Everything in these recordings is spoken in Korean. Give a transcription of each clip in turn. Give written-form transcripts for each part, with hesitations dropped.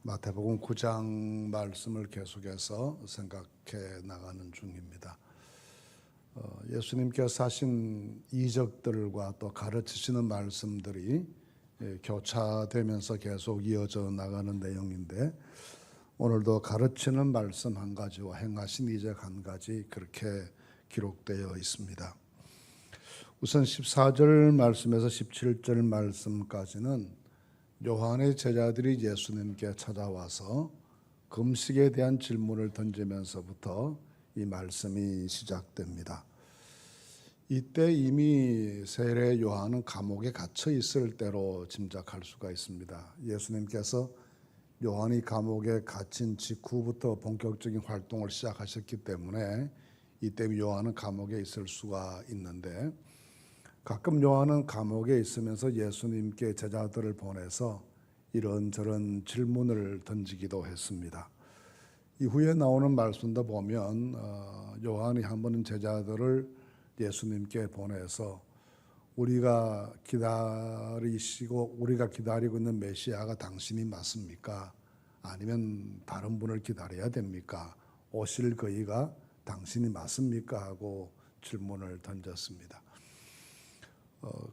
마태복음 9장 말씀을 계속해서 생각해 나가는 중입니다. 예수님께서 하신 이적들과 또 가르치시는 말씀들이 교차되면서 계속 이어져 나가는 내용인데, 오늘도 가르치는 말씀 한 가지와 행하신 이적 한 가지 그렇게 기록되어 있습니다. 우선 14절 말씀에서 17절 말씀까지는 요한의 제자들이 예수님께 찾아와서 금식에 대한 질문을 던지면서부터 이 말씀이 시작됩니다. 이때 이미 세례 요한은 감옥에 갇혀 있을 때로 짐작할 수가 있습니다. 예수님께서 요한이 감옥에 갇힌 직후부터 본격적인 활동을 시작하셨기 때문에 이때 요한은 감옥에 있을 수가 있는데, 가끔 요한은 감옥에 있으면서 예수님께 제자들을 보내서 이런저런 질문을 던지기도 했습니다. 이후에 나오는 말씀도 보면 요한이 한 번은 제자들을 예수님께 보내서 우리가 기다리고 있는 메시아가 당신이 맞습니까? 아니면 다른 분을 기다려야 됩니까? 오실 그이가 당신이 맞습니까? 하고 질문을 던졌습니다.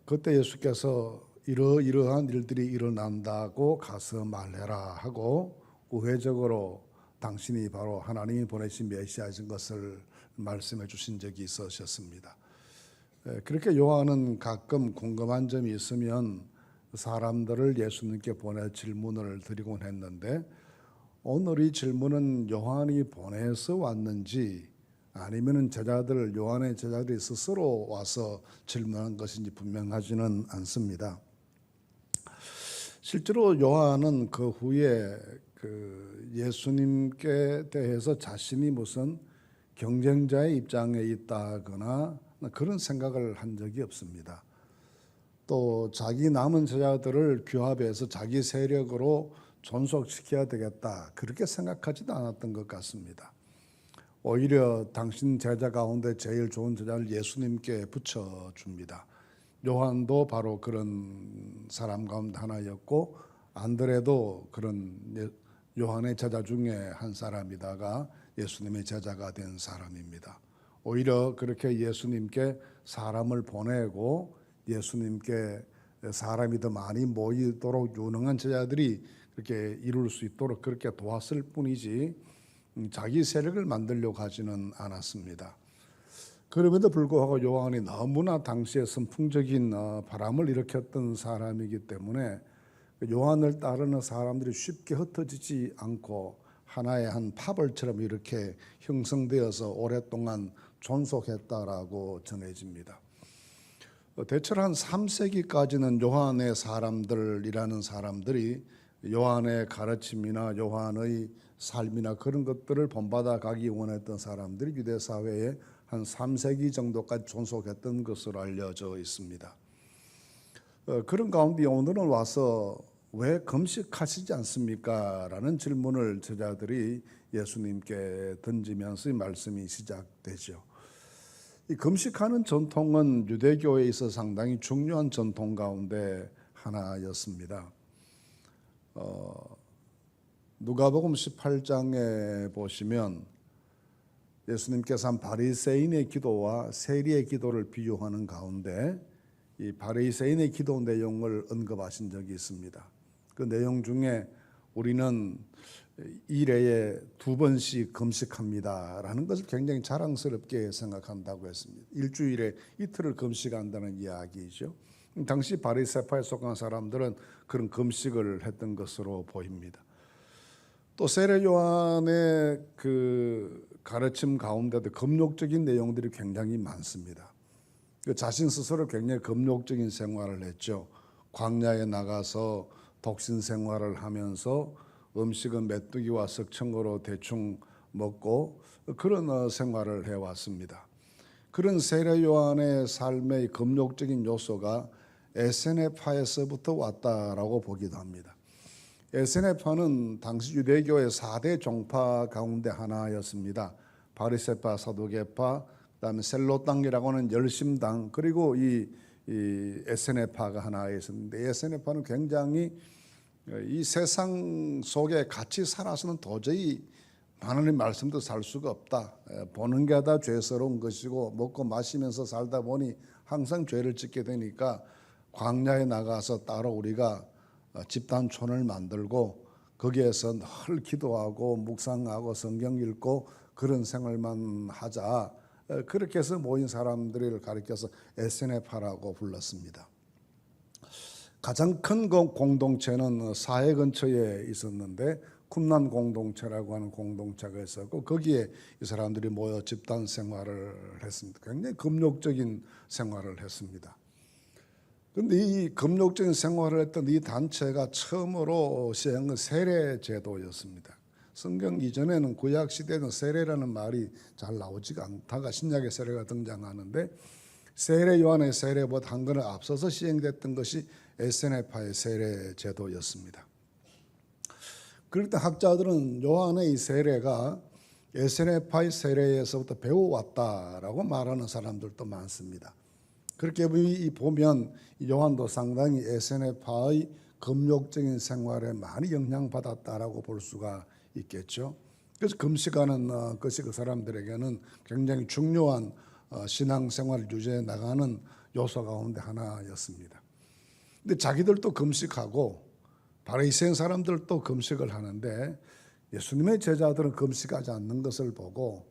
그때 예수께서 이러한 일들이 일어난다고 가서 말해라 하고 우회적으로 당신이 바로 하나님이 보내신 메시아인 것을 말씀해 주신 적이 있으셨습니다. 그렇게 요한은 가끔 궁금한 점이 있으면 사람들을 예수님께 보내 질문을 드리곤 했는데, 오늘 이 질문은 요한이 보내서 왔는지 아니면 요한의 제자들이 스스로 와서 질문한 것인지 분명하지는 않습니다. 실제로 요한은 그 후에 예수님께 대해서 자신이 무슨 경쟁자의 입장에 있다거나 그런 생각을 한 적이 없습니다. 또 자기 남은 제자들을 규합해서 자기 세력으로 존속시켜야 되겠다, 그렇게 생각하지도 않았던 것 같습니다. 오히려 당신 제자 가운데 제일 좋은 제자를 예수님께 붙여줍니다. 요한도 바로 그런 사람 가운데 하나였고, 안드레도 그런 요한의 제자 중에 한 사람이다가 예수님의 제자가 된 사람입니다. 오히려 그렇게 예수님께 사람을 보내고 예수님께 사람이 더 많이 모이도록 유능한 제자들이 그렇게 이룰 수 있도록 그렇게 도왔을 뿐이지 자기 세력을 만들려고 하지는 않았습니다. 그럼에도 불구하고 요한이 너무나 당시에 선풍적인 바람을 일으켰던 사람이기 때문에 요한을 따르는 사람들이 쉽게 흩어지지 않고 하나의 한 파벌처럼 이렇게 형성되어서 오랫동안 존속했다라고 전해집니다. 대체로 한 3세기까지는 요한의 사람들이라는 사람들이 요한의 가르침이나 요한의 삶이나 그런 것들을 본받아 가기 원했던 사람들이 유대 사회에 한 3세기 정도까지 존속했던 것으로 알려져 있습니다. 그런 가운데 오늘은 와서 왜 금식하시지 않습니까? 라는 질문을 제자들이 예수님께 던지면서 이 말씀이 시작되죠. 이 금식하는 전통은 유대교에 있어 상당히 중요한 전통 가운데 하나였습니다. 누가복음 18장에 보시면 예수님께서 한 바리새인의 기도와 세리의 기도를 비유하는 가운데 이 바리새인의 기도 내용을 언급하신 적이 있습니다. 그 내용 중에 우리는 일회에 2번씩 금식합니다 라는 것을 굉장히 자랑스럽게 생각한다고 했습니다. 일주일에 이틀을 금식한다는 이야기죠. 당시 바리새파에 속한 사람들은 그런 금식을 했던 것으로 보입니다. 또 세례 요한의 그 가르침 가운데도 금욕적인 내용들이 굉장히 많습니다. 자신 스스로 굉장히 금욕적인 생활을 했죠. 광야에 나가서 독신 생활을 하면서 음식은 메뚜기와 석청으로 대충 먹고 그런 생활을 해왔습니다. 그런 세례 요한의 삶의 금욕적인 요소가 에세네파에서부터 왔다라고 보기도 합니다. 에세네파는 당시 유대교의 4대 종파 가운데 하나였습니다. 바리새파, 사두개파, 그다음에 셀로당이라고 하는 열심당, 그리고 이 에세네파가 하나 있었는데, 에세네파는 굉장히 이 세상 속에 같이 살아서는 도저히 하나님 말씀도 살 수가 없다. 보는 게 다 죄스러운 것이고 먹고 마시면서 살다 보니 항상 죄를 짓게 되니까 광야에 나가서 따로 우리가 집단촌을 만들고 거기에서 늘 기도하고 묵상하고 성경 읽고 그런 생활만 하자. 그렇게 해서 모인 사람들을 가리켜서 SNF라고 불렀습니다. 가장 큰 공동체는 사해 근처에 있었는데 쿰란 공동체라고 하는 공동체가 있었고 거기에 이 사람들이 모여 집단 생활을 했습니다. 굉장히 금욕적인 생활을 했습니다. 그런데 이 금욕적인 생활을 했던 이 단체가 처음으로 시행한 세례 제도였습니다. 성경 이전에는 구약 시대에는 세례라는 말이 잘 나오지가 않다가 신약의 세례가 등장하는데 세례 요한의 세례보다 한 걸음 앞서서 시행됐던 것이 SNF의 세례 제도였습니다. 그럴 때 학자들은 요한의 이 세례가 SNF의 세례에서부터 배워왔다라고 말하는 사람들도 많습니다. 그렇게 보면 요한도 상당히 SNF의 금욕적인 생활에 많이 영향받았다라고 볼 수가 있겠죠. 그래서 금식하는 것이 그 사람들에게는 굉장히 중요한 신앙생활을 유지해 나가는 요소 가운데 하나였습니다. 근데 자기들도 금식하고 바리새인 사람들도 금식을 하는데 예수님의 제자들은 금식하지 않는 것을 보고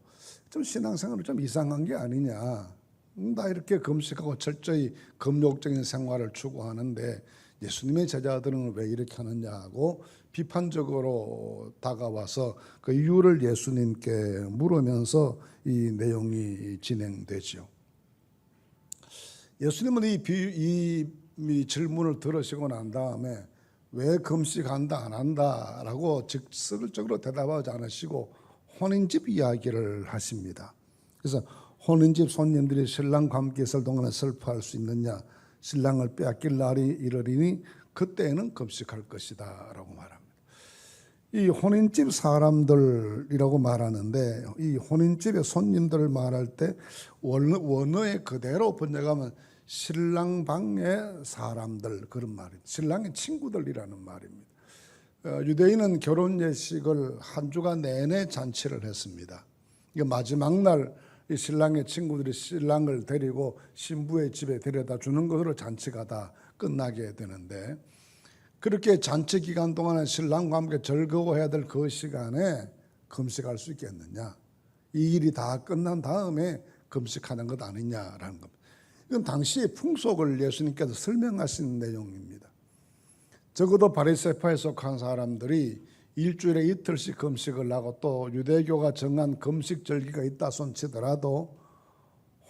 좀 신앙생활이 좀 이상한 게 아니냐. 나 이렇게 금식하고 철저히 금욕적인 생활을 추구하는데 예수님의 제자들은 왜 이렇게 하느냐고 비판적으로 다가와서 그 이유를 예수님께 물으면서 이 내용이 진행되죠. 예수님은 이 질문을 들으시고 난 다음에 왜 금식한다 안 한다라고 직설적으로 대답하지 않으시고 혼인집 이야기를 하십니다. 그래서 혼인집 손님들이 신랑과 함께 있을 동안에 슬퍼할 수 있느냐, 신랑을 빼앗길 날이 이르리니 그때에는 금식할 것이다 라고 말합니다. 이 혼인집 사람들이라고 말하는데 이 혼인집의 손님들을 말할 때 원어에 그대로 번역하면 신랑 방의 사람들 그런 말입니다. 신랑의 친구들이라는 말입니다. 유대인은 결혼 예식을 한 주간 내내 잔치를 했습니다. 마지막 날 이 신랑의 친구들이 신랑을 데리고 신부의 집에 데려다 주는 것으로 잔치가 다 끝나게 되는데 그렇게 잔치 기간 동안에 신랑과 함께 즐거워해야 될 그 시간에 금식할 수 있겠느냐? 이 일이 다 끝난 다음에 금식하는 것 아니냐라는 겁니다. 이건 당시의 풍속을 예수님께서 설명하신 내용입니다. 적어도 바리새파에 속한 사람들이 일주일에 이틀씩 금식을 하고 또 유대교가 정한 금식 절기가 있다 손치더라도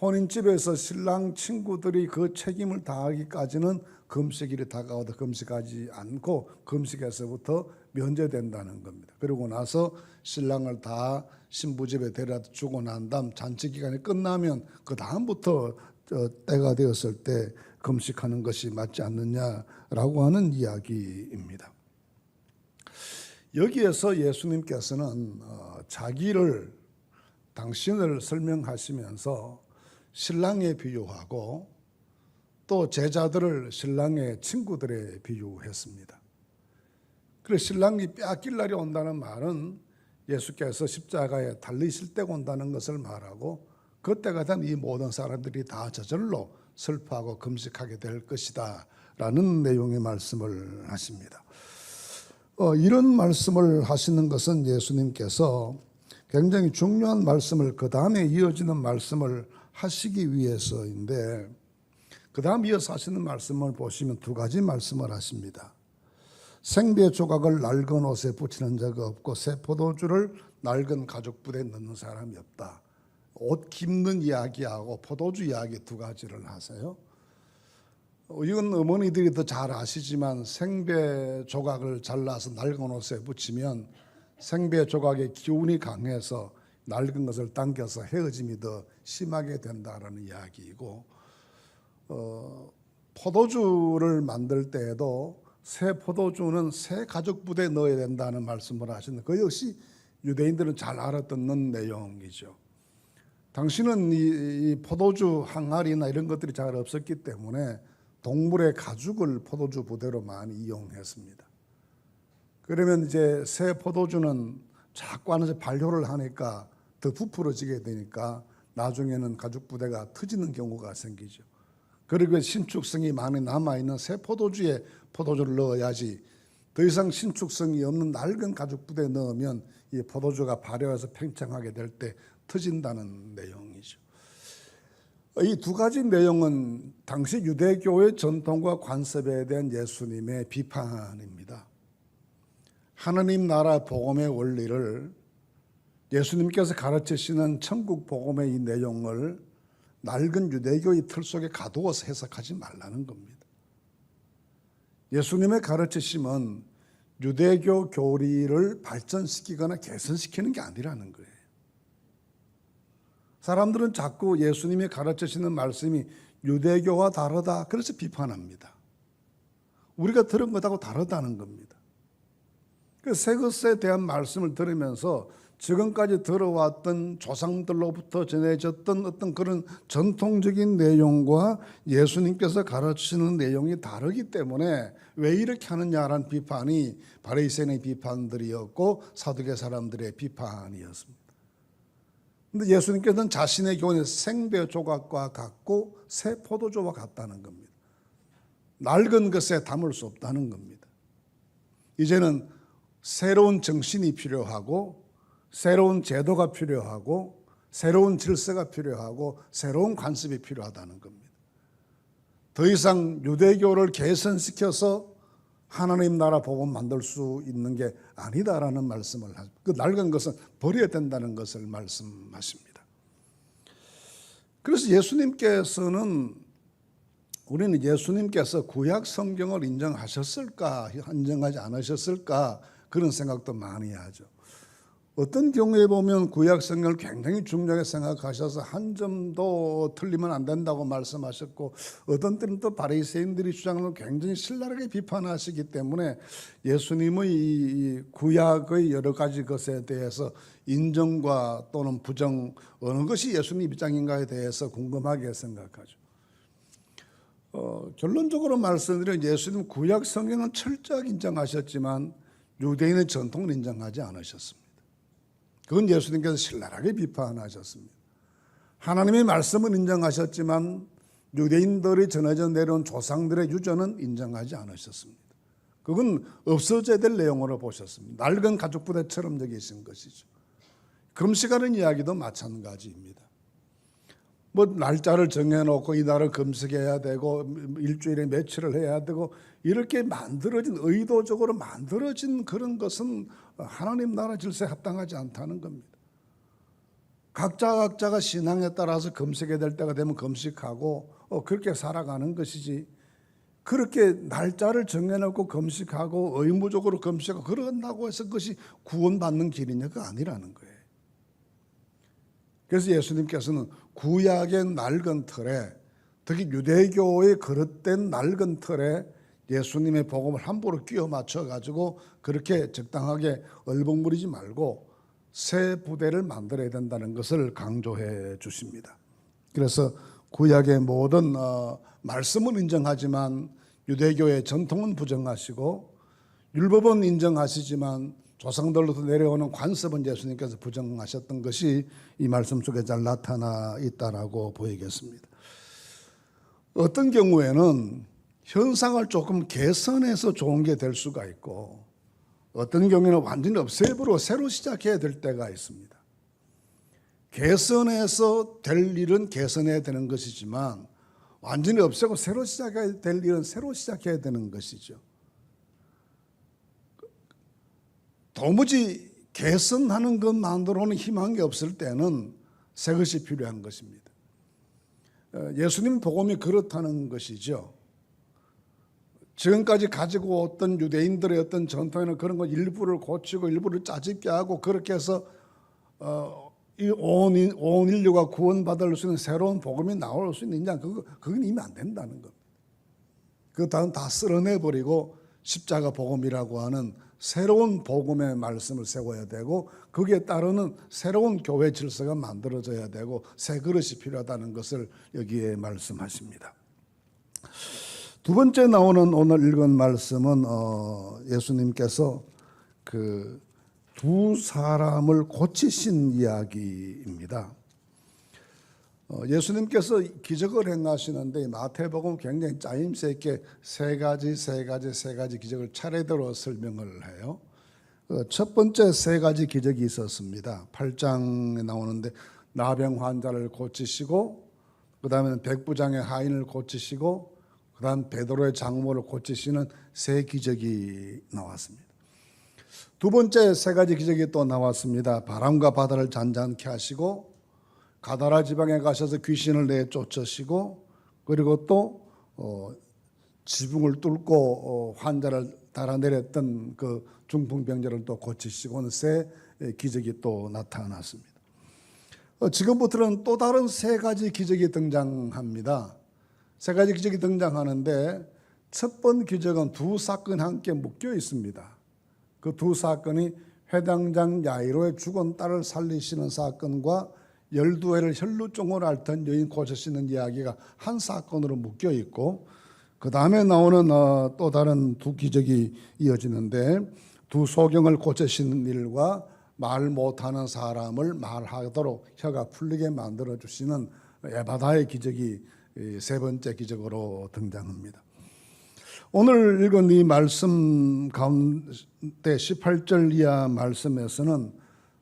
혼인집에서 신랑 친구들이 그 책임을 다하기까지는 금식일이 다가와도 금식하지 않고 금식에서부터 면제된다는 겁니다. 그러고 나서 신랑을 다 신부집에 데려다 주고 난 다음 잔치 기간이 끝나면 그 다음부터 때가 되었을 때 금식하는 것이 맞지 않느냐라고 하는 이야기입니다. 여기에서 예수님께서는 당신을 설명하시면서 신랑에 비유하고 또 제자들을 신랑의 친구들에 비유했습니다. 그래서 신랑이 빼앗길 날이 온다는 말은 예수께서 십자가에 달리실 때가 온다는 것을 말하고 그때가 된 이 모든 사람들이 다 저절로 슬퍼하고 금식하게 될 것이다 라는 내용의 말씀을 하십니다. 이런 말씀을 하시는 것은 예수님께서 굉장히 중요한 말씀을 그 다음에 이어지는 말씀을 하시기 위해서인데 그 다음 이어서 하시는 말씀을 보시면 두 가지 말씀을 하십니다. 생배 조각을 낡은 옷에 붙이는 자가 없고 새 포도주를 낡은 가죽부대에 넣는 사람이 없다. 옷 깁는 이야기하고 포도주 이야기 두 가지를 하세요. 이건 어머니들이 더 잘 아시지만 생배 조각을 잘라서 낡은 옷에 붙이면 생배 조각의 기운이 강해서 낡은 것을 당겨서 헤어짐이 더 심하게 된다라는 이야기이고 포도주를 만들 때에도 새 포도주는 새 가죽 부대에 넣어야 된다는 말씀을 하시는데 그 역시 유대인들은 잘 알아듣는 내용이죠. 당시는 이 포도주 항아리나 이런 것들이 잘 없었기 때문에 동물의 가죽을 포도주 부대로 많이 이용했습니다. 그러면 이제 새 포도주는 자꾸 안에서 발효를 하니까 더 부풀어지게 되니까 나중에는 가죽 부대가 터지는 경우가 생기죠. 그리고 신축성이 많이 남아있는 새 포도주에 포도주를 넣어야지, 더 이상 신축성이 없는 낡은 가죽 부대에 넣으면 이 포도주가 발효해서 팽창하게 될 때 터진다는 내용이죠. 이 두 가지 내용은 당시 유대교의 전통과 관습에 대한 예수님의 비판입니다. 하나님 나라 복음의 원리를, 예수님께서 가르치시는 천국 복음의 이 내용을 낡은 유대교의 틀 속에 가두어서 해석하지 말라는 겁니다. 예수님의 가르치심은 유대교 교리를 발전시키거나 개선시키는 게 아니라는 거예요. 사람들은 자꾸 예수님이 가르치시는 말씀이 유대교와 다르다, 그래서 비판합니다. 우리가 들은 것하고 다르다는 겁니다. 새 것에 대한 말씀을 들으면서 지금까지 들어왔던 조상들로부터 전해졌던 어떤 그런 전통적인 내용과 예수님께서 가르치시는 내용이 다르기 때문에 왜 이렇게 하느냐라는 비판이 바리새인의 비판들이었고 사두개 사람들의 비판이었습니다. 그런데 예수님께서는 자신의 교훈이 생배 조각과 같고 새 포도주와 같다는 겁니다. 낡은 것에 담을 수 없다는 겁니다. 이제는 새로운 정신이 필요하고 새로운 제도가 필요하고 새로운 질서가 필요하고 새로운 관습이 필요하다는 겁니다. 더 이상 유대교를 개선시켜서 하나님 나라 복음 만들 수 있는 게 아니다라는 말씀을 하십니다. 그 낡은 것은 버려야 된다는 것을 말씀하십니다. 그래서 우리는 예수님께서 구약 성경을 인정하셨을까, 인정하지 않으셨을까, 그런 생각도 많이 하죠. 어떤 경우에 보면 구약 성경을 굉장히 중요하게 생각하셔서 한 점도 틀리면 안 된다고 말씀하셨고, 어떤 때는 또 바리새인들이 주장을 굉장히 신랄하게 비판하시기 때문에 예수님의 이 구약의 여러 가지 것에 대해서 인정과 또는 부정, 어느 것이 예수님 입장인가에 대해서 궁금하게 생각하죠. 결론적으로 말씀드리면 예수님 구약 성경은 철저하게 인정하셨지만 유대인의 전통을 인정하지 않으셨습니다. 그건 예수님께서 신랄하게 비판하셨습니다. 하나님의 말씀은 인정하셨지만 유대인들이 전해져 내려온 조상들의 유전은 인정하지 않으셨습니다. 그건 없어져야 될 내용으로 보셨습니다. 낡은 가죽부대처럼 여기신 것이죠. 금식하는 이야기도 마찬가지입니다. 날짜를 정해놓고 이날을 금식해야 되고 일주일에 며칠을 해야 되고 이렇게 만들어진, 의도적으로 만들어진 그런 것은 하나님 나라 질서에 합당하지 않다는 겁니다. 각자가 신앙에 따라서 금식해야 될 때가 되면 금식하고 그렇게 살아가는 것이지, 그렇게 날짜를 정해놓고 금식하고 의무적으로 금식하고 그런다고 해서 그것이 구원받는 길이냐, 그거 아니라는 거예요. 그래서 예수님께서는 구약의 낡은 틀에, 특히 유대교의 그릇된 낡은 틀에 예수님의 복음을 함부로 끼워 맞춰가지고 그렇게 적당하게 얼버무리지 말고 새 부대를 만들어야 된다는 것을 강조해 주십니다. 그래서 구약의 모든 말씀은 인정하지만 유대교의 전통은 부정하시고, 율법은 인정하시지만 조상들로부터 내려오는 관습은 예수님께서 부정하셨던 것이 이 말씀 속에 잘 나타나 있다라고 보이겠습니다. 어떤 경우에는 현상을 조금 개선해서 좋은 게 될 수가 있고, 어떤 경우에는 완전히 없애버리고 새로 시작해야 될 때가 있습니다. 개선해서 될 일은 개선해야 되는 것이지만 완전히 없애고 새로 시작해야 될 일은 새로 시작해야 되는 것이죠. 도무지 개선하는 것만으로는 희망이 없을 때는 새 것이 필요한 것입니다. 예수님 복음이 그렇다는 것이죠. 지금까지 가지고 어떤 유대인들의 어떤 전통에는 그런 거 일부를 고치고 일부를 짜집게 하고 그렇게 해서 온 인류가 구원받을 수 있는 새로운 복음이 나올 수 있느냐, 그건 이미 안 된다는 겁니다. 그 다음 다 쓸어내버리고 십자가 복음이라고 하는 새로운 복음의 말씀을 세워야 되고, 거기에 따르는 새로운 교회 질서가 만들어져야 되고 새 그릇이 필요하다는 것을 여기에 말씀하십니다. 두 번째 나오는 오늘 읽은 말씀은 예수님께서 그 두 사람을 고치신 이야기입니다. 예수님께서 기적을 행하시는데 마태복음 굉장히 짜임새 있게 세 가지 기적을 차례대로 설명을 해요. 첫 번째 세 가지 기적이 있었습니다. 8장에 나오는데 나병 환자를 고치시고, 그 다음에는 백부장의 하인을 고치시고, 그 다음 베드로의 장모를 고치시는 세 기적이 나왔습니다. 두 번째 세 가지 기적이 또 나왔습니다. 바람과 바다를 잔잔케 하시고, 가다라 지방에 가셔서 귀신을 내쫓으시고, 그리고 또 지붕을 뚫고 환자를 달아내렸던 그 중풍병자를 또 고치시고는 세 기적이 또 나타났습니다. 지금부터는 또 다른 세 가지 기적이 등장합니다. 세 가지 기적이 등장하는데 첫 번 기적은 두 사건이 함께 묶여 있습니다. 그 두 사건이 회당장 야이로의 죽은 딸을 살리시는 사건과 12해를 혈루증으로 앓던 여인 고치시는 이야기가 한 사건으로 묶여 있고, 그 다음에 나오는 또 다른 두 기적이 이어지는데 두 소경을 고치시는 일과 말 못하는 사람을 말하도록 혀가 풀리게 만들어 주시는 에바다의 기적이 세 번째 기적으로 등장합니다. 오늘 읽은 이 말씀 가운데 18절 이하 말씀에서는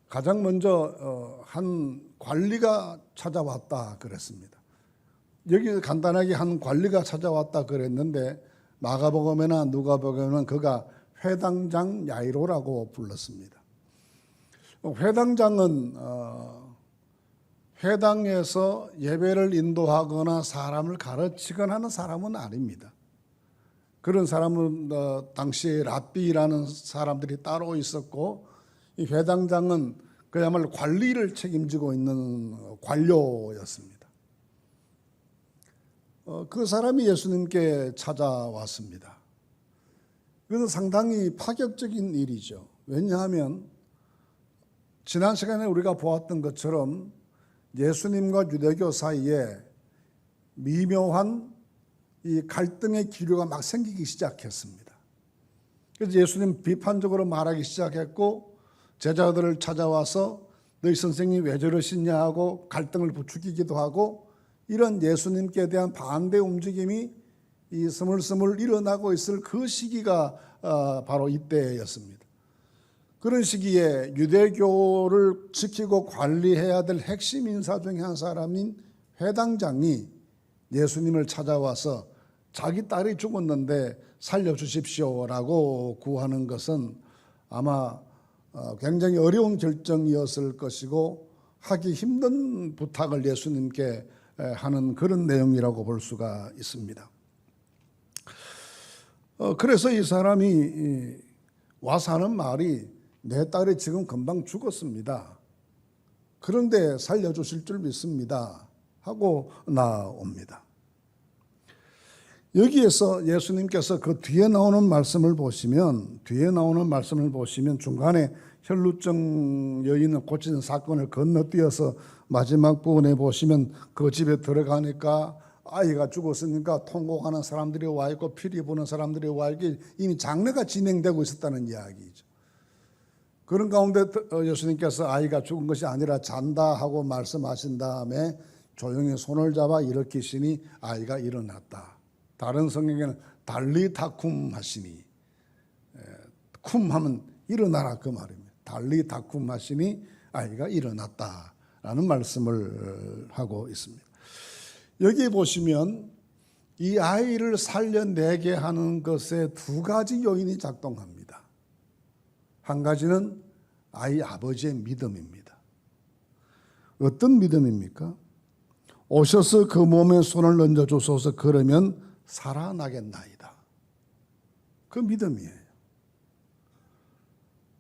가장 먼저 한 관리가 찾아왔다 그랬습니다. 여기 간단하게 한 관리가 찾아왔다 그랬는데 마가복음이나 누가복음은 그가 회당장 야이로라고 불렀습니다. 회당장은 회당에서 예배를 인도하거나 사람을 가르치거나 하는 사람은 아닙니다. 그런 사람은 당시 랍비라는 사람들이 따로 있었고, 이 회당장은 그야말로 관리를 책임지고 있는 관료였습니다. 그 사람이 예수님께 찾아왔습니다. 그래서 상당히 파격적인 일이죠. 왜냐하면 지난 시간에 우리가 보았던 것처럼 예수님과 유대교 사이에 미묘한 이 갈등의 기류가 막 생기기 시작했습니다. 그래서 예수님 비판적으로 말하기 시작했고, 제자들을 찾아와서 너희 선생님 왜 저러시냐 하고 갈등을 부추기기도 하고, 이런 예수님께 대한 반대 움직임이 이 스물스물 일어나고 있을 그 시기가 바로 이때였습니다. 그런 시기에 유대교를 지키고 관리해야 될 핵심 인사 중에 한 사람인 회당장이 예수님을 찾아와서 자기 딸이 죽었는데 살려주십시오라고 구하는 것은 아마 굉장히 어려운 결정이었을 것이고 하기 힘든 부탁을 예수님께 하는 그런 내용이라고 볼 수가 있습니다. 그래서 이 사람이 와서 하는 말이 내 딸이 지금 금방 죽었습니다. 그런데 살려주실 줄 믿습니다 하고 나옵니다. 여기에서 예수님께서 그 뒤에 나오는 말씀을 보시면 중간에 혈루증 여인을 고치는 사건을 건너뛰어서 마지막 부분에 보시면 그 집에 들어가니까 아이가 죽었으니까 통곡하는 사람들이 와 있고 피리 부는 사람들이 와 있고 이미 장례가 진행되고 있었다는 이야기죠. 그런 가운데 예수님께서 아이가 죽은 것이 아니라 잔다 하고 말씀하신 다음에 조용히 손을 잡아 일으키시니 아이가 일어났다. 다른 성경에는 달리다쿰 하시니, 쿰 하면 일어나라 그 말입니다. 달리다쿰 하시니 아이가 일어났다라는 말씀을 하고 있습니다. 여기 보시면 이 아이를 살려내게 하는 것에 두 가지 요인이 작동합니다. 한 가지는 아이 아버지의 믿음입니다. 어떤 믿음입니까? 오셔서 그 몸에 손을 얹어주소서, 그러면 살아나겠나이다. 그 믿음이에요.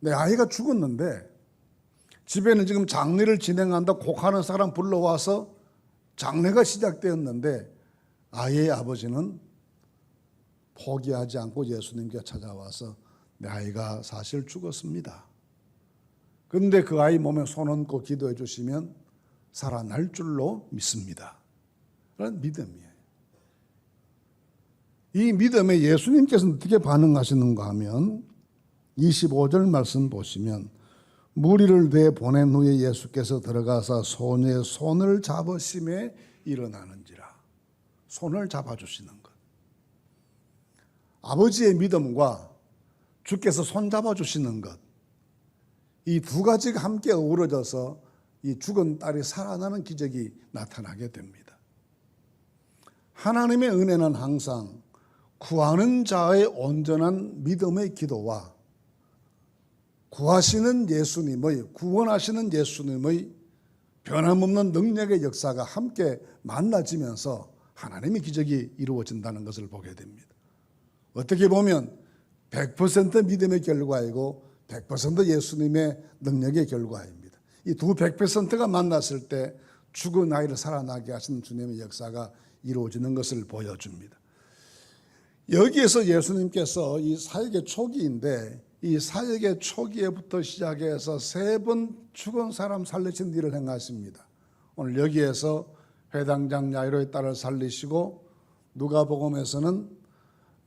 내 아이가 죽었는데 집에는 지금 장례를 진행한다 곡하는 사람 불러와서 장례가 시작되었는데 아이의 아버지는 포기하지 않고 예수님께 찾아와서 내 아이가 사실 죽었습니다. 그런데 그 아이 몸에 손 얹고 기도해 주시면 살아날 줄로 믿습니다. 그런 믿음이에요. 이 믿음에 예수님께서는 어떻게 반응하시는가 하면 25절 말씀 보시면 무리를 내보낸 후에 예수께서 들어가서 소녀의 손을 잡으심에 일어나는지라. 손을 잡아주시는 것. 아버지의 믿음과 주께서 손 잡아주시는 것. 이 두 가지가 함께 어우러져서 이 죽은 딸이 살아나는 기적이 나타나게 됩니다. 하나님의 은혜는 항상 구하는 자의 온전한 믿음의 기도와 구하시는 예수님의, 구원하시는 예수님의 변함없는 능력의 역사가 함께 만나지면서 하나님의 기적이 이루어진다는 것을 보게 됩니다. 어떻게 보면 100% 믿음의 결과이고 100% 예수님의 능력의 결과입니다. 이 두 100%가 만났을 때 죽은 아이를 살아나게 하시는 주님의 역사가 이루어지는 것을 보여줍니다. 여기에서 예수님께서 이 사역의 초기인데 이 사역의 초기에부터 시작해서 3번 죽은 사람 살리신 일을 행하십니다. 오늘 여기에서 회당장 야이로의 딸을 살리시고 누가복음에서는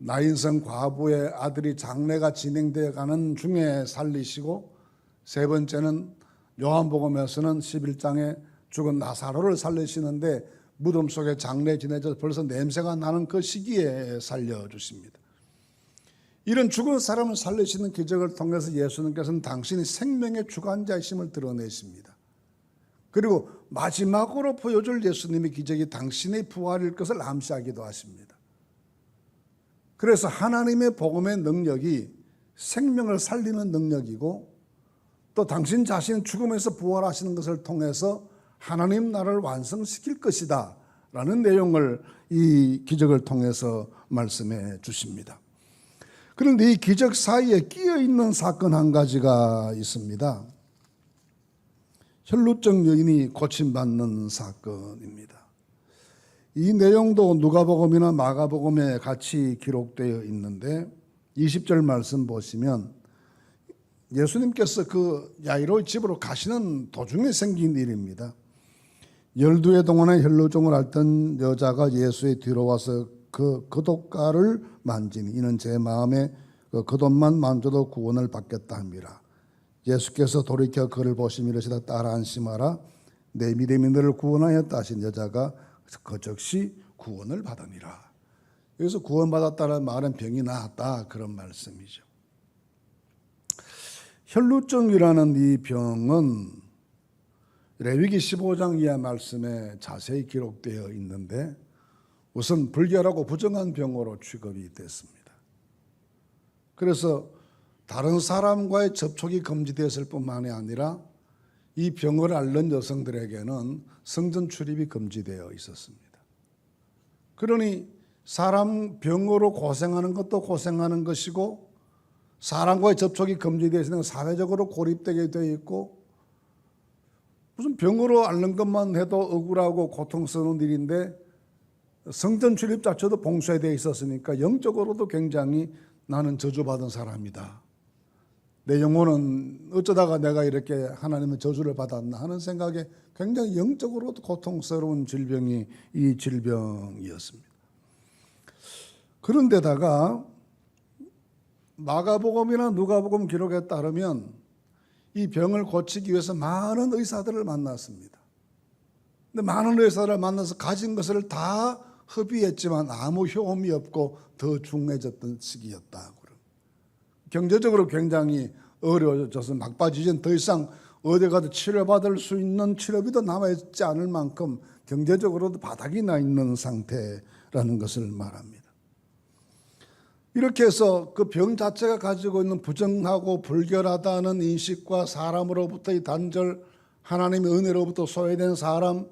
나인성 과부의 아들이 장례가 진행되어 가는 중에 살리시고, 3번째는 요한복음에서는 11장에 죽은 나사로를 살리시는데 무덤 속에 장례 지내져서 벌써 냄새가 나는 그 시기에 살려주십니다. 이런 죽은 사람을 살리시는 기적을 통해서 예수님께서는 당신이 생명의 주관자이심을 드러내십니다. 그리고 마지막으로 보여줄 예수님의 기적이 당신의 부활일 것을 암시하기도 하십니다. 그래서 하나님의 복음의 능력이 생명을 살리는 능력이고 또 당신 자신이 죽음에서 부활하시는 것을 통해서 하나님 나라를 완성시킬 것이다 라는 내용을 이 기적을 통해서 말씀해 주십니다. 그런데 이 기적 사이에 끼어있는 사건 한 가지가 있습니다. 혈루증 여인이 고침받는 사건입니다. 이 내용도 누가복음이나 마가복음에 같이 기록되어 있는데 20절 말씀 보시면 예수님께서 그 야이로의 집으로 가시는 도중에 생긴 일입니다. 12해 동안의 혈루증을 앓던 여자가 예수의 뒤로 와서 그 겉옷가를 만지니 이는 제 마음에 그 겉옷만 만져도 구원을 받겠다 함이라. 예수께서 돌이켜 그를 보시며 이르시되 딸아 안심하라 내 믿음이 너를 구원하였다 하신 여자가 그 즉시 구원을 받으니라. 여기서 구원받았다는 말은 병이 나았다 그런 말씀이죠. 혈루증이라는 이 병은 레위기 15장 이하 말씀에 자세히 기록되어 있는데 우선 불결하고 부정한 병으로 취급이 됐습니다. 그래서 다른 사람과의 접촉이 금지되었을 뿐만이 아니라 이 병을 앓는 여성들에게는 성전 출입이 금지되어 있었습니다. 그러니 사람 병으로 고생하는 것도 고생하는 것이고 사람과의 접촉이 금지되어 있으면 사회적으로 고립되게 되어 있고 무슨 병으로 앓는 것만 해도 억울하고 고통스러운 일인데 성전 출입 자체도 봉쇄되어 있었으니까 영적으로도 굉장히 나는 저주받은 사람이다. 내 영혼은 어쩌다가 내가 이렇게 하나님의 저주를 받았나 하는 생각에 굉장히 영적으로도 고통스러운 질병이 이 질병이었습니다. 그런데다가 마가복음이나 누가복음 기록에 따르면 이 병을 고치기 위해서 많은 의사들을 만났습니다. 근데 많은 의사를 만나서 가진 것을 다 허비했지만 아무 효험이 없고 더 중해졌던 시기였다. 경제적으로 굉장히 어려워져서 막바지전 더 이상 어디 가도 치료받을 수 있는 치료비도 남아있지 않을 만큼 경제적으로도 바닥이 나 있는 상태라는 것을 말합니다. 이렇게 해서 그 병 자체가 가지고 있는 부정하고 불결하다는 인식과 사람으로부터의 단절, 하나님의 은혜로부터 소외된 사람,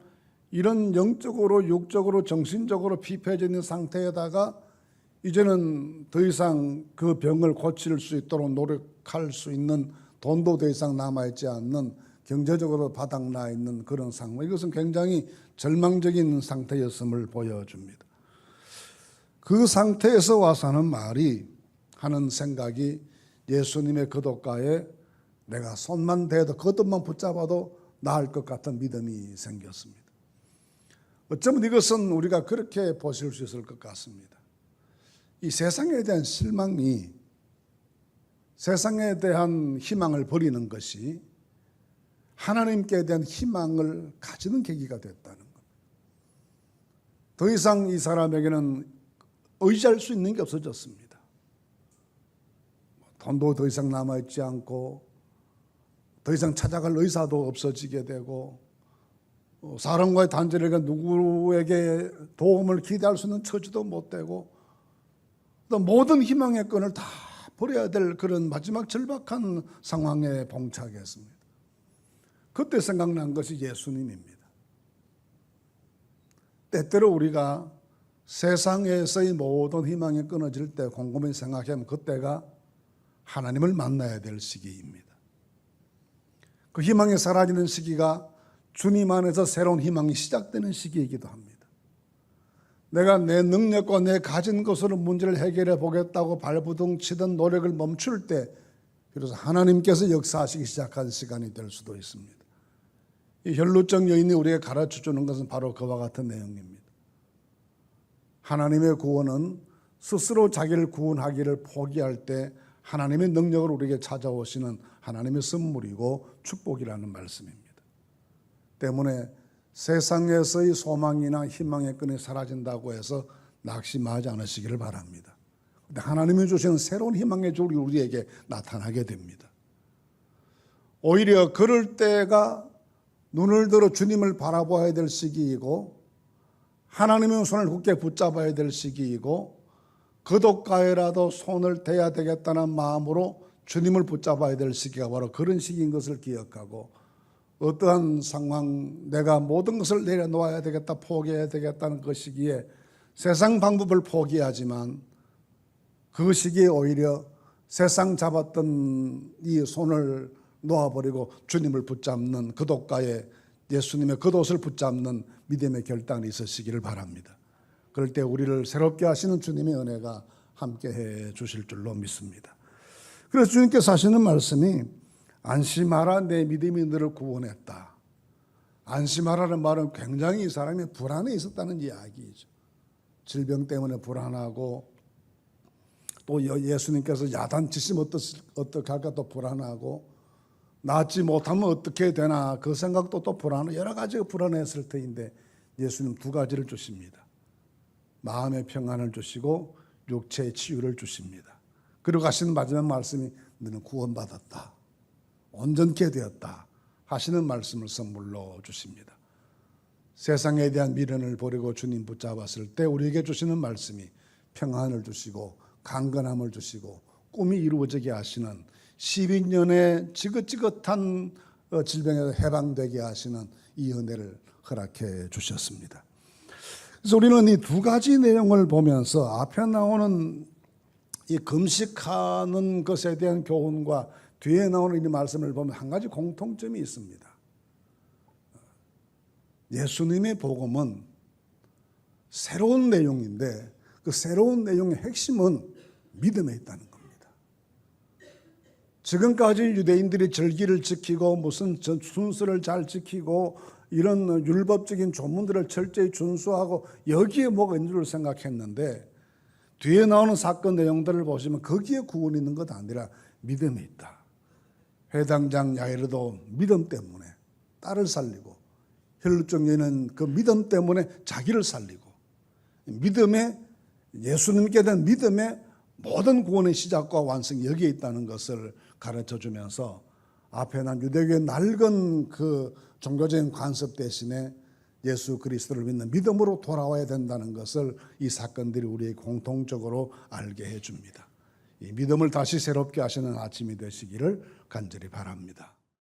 이런 영적으로 육적으로 정신적으로 피폐해져 있는 상태에다가 이제는 더 이상 그 병을 고칠 수 있도록 노력할 수 있는 돈도 더 이상 남아있지 않는 경제적으로 바닥나 있는 그런 상황, 이것은 굉장히 절망적인 상태였음을 보여줍니다. 그 상태에서 와서 하는 생각이 예수님의 겉옷가에 내가 손만 대도 겉옷만 붙잡아도 나을 것 같은 믿음이 생겼습니다. 어쩌면 이것은 우리가 그렇게 보실 수 있을 것 같습니다. 이 세상에 대한 실망이 세상에 대한 희망을 버리는 것이 하나님께 대한 희망을 가지는 계기가 됐다는 것. 더 이상 이 사람에게는 의지할 수 있는 게 없어졌습니다. 돈도 더 이상 남아있지 않고 더 이상 찾아갈 의사도 없어지게 되고 사람과의 단절에게 누구에게 도움을 기대할 수 있는 처지도 못 되고 또 모든 희망의 끈을 다 버려야 될 그런 마지막 절박한 상황에 봉착했습니다. 그때 생각난 것이 예수님입니다. 때때로 우리가 세상에서의 모든 희망이 끊어질 때 곰곰이 생각하면 그때가 하나님을 만나야 될 시기입니다. 그 희망이 사라지는 시기가 주님 안에서 새로운 희망이 시작되는 시기이기도 합니다. 내가 내 능력과 내 가진 것으로 문제를 해결해 보겠다고 발부둥 치던 노력을 멈출 때 비로소 하나님께서 역사하시기 시작한 시간이 될 수도 있습니다. 이 혈루증 여인이 우리에게 가르쳐 주는 것은 바로 그와 같은 내용입니다. 하나님의 구원은 스스로 자기를 구원하기를 포기할 때 하나님의 능력을 우리에게 찾아오시는 하나님의 선물이고 축복이라는 말씀입니다. 때문에 세상에서의 소망이나 희망의 끈이 사라진다고 해서 낙심하지 않으시기를 바랍니다. 하나님이 주시는 새로운 희망의 줄이 우리에게 나타나게 됩니다. 오히려 그럴 때가 눈을 들어 주님을 바라봐야 될 시기이고 하나님의 손을 굳게 붙잡아야 될 시기이고 거독가에라도 손을 대야 되겠다는 마음으로 주님을 붙잡아야 될 시기가 바로 그런 시기인 것을 기억하고 어떠한 상황, 내가 모든 것을 내려놓아야 되겠다, 포기해야 되겠다는 그 시기에 세상 방법을 포기하지만 그 시기에 오히려 세상 잡았던 이 손을 놓아버리고 주님을 붙잡는 거독가에 예수님의 겉옷을 붙잡는 믿음의 결단이 있으시기를 바랍니다. 그럴 때 우리를 새롭게 하시는 주님의 은혜가 함께해 주실 줄로 믿습니다. 그래서 주님께서 하시는 말씀이 안심하라 내 믿음이 너를 구원했다. 안심하라는 말은 굉장히 이 사람이 불안해 있었다는 이야기죠. 질병 때문에 불안하고 또 예수님께서 야단치시면 어떻게 할까 또 불안하고 낫지 못하면 어떻게 되나 그 생각도 또 불안하고 여러 가지가 불안했을 터인데 예수님 두 가지를 주십니다. 마음의 평안을 주시고 육체의 치유를 주십니다. 그리고 하시는 마지막 말씀이 너는 구원받았다. 온전케 되었다. 하시는 말씀을 선물로 주십니다. 세상에 대한 미련을 버리고 주님 붙잡았을 때 우리에게 주시는 말씀이 평안을 주시고 강건함을 주시고 꿈이 이루어지게 하시는 12년의 지긋지긋한 질병에서 해방되게 하시는 이 은혜를 허락해 주셨습니다. 그래서 우리는 이 두 가지 내용을 보면서 앞에 나오는 이 금식하는 것에 대한 교훈과 뒤에 나오는 이 말씀을 보면 한 가지 공통점이 있습니다. 예수님의 복음은 새로운 내용인데 그 새로운 내용의 핵심은 믿음에 있다는 겁니다. 지금까지 유대인들이 절기를 지키고 무슨 순서를 잘 지키고 이런 율법적인 조문들을 철저히 준수하고 여기에 뭐가 있는 줄 생각했는데 뒤에 나오는 사건 내용들을 보시면 거기에 구원이 있는 것 아니라 믿음이 있다. 회당장 야이로도 믿음 때문에 딸을 살리고 혈루증 여인은 그 믿음 때문에 자기를 살리고 믿음에 예수님께 대한 믿음에 모든 구원의 시작과 완성이 여기에 있다는 것을 가르쳐 주면서 앞에 난 유대교의 낡은 그 종교적인 관습 대신에 예수 그리스도를 믿는 믿음으로 돌아와야 된다는 것을 이 사건들이 우리에게 공통적으로 알게 해줍니다. 이 믿음을 다시 새롭게 하시는 아침이 되시기를 간절히 바랍니다.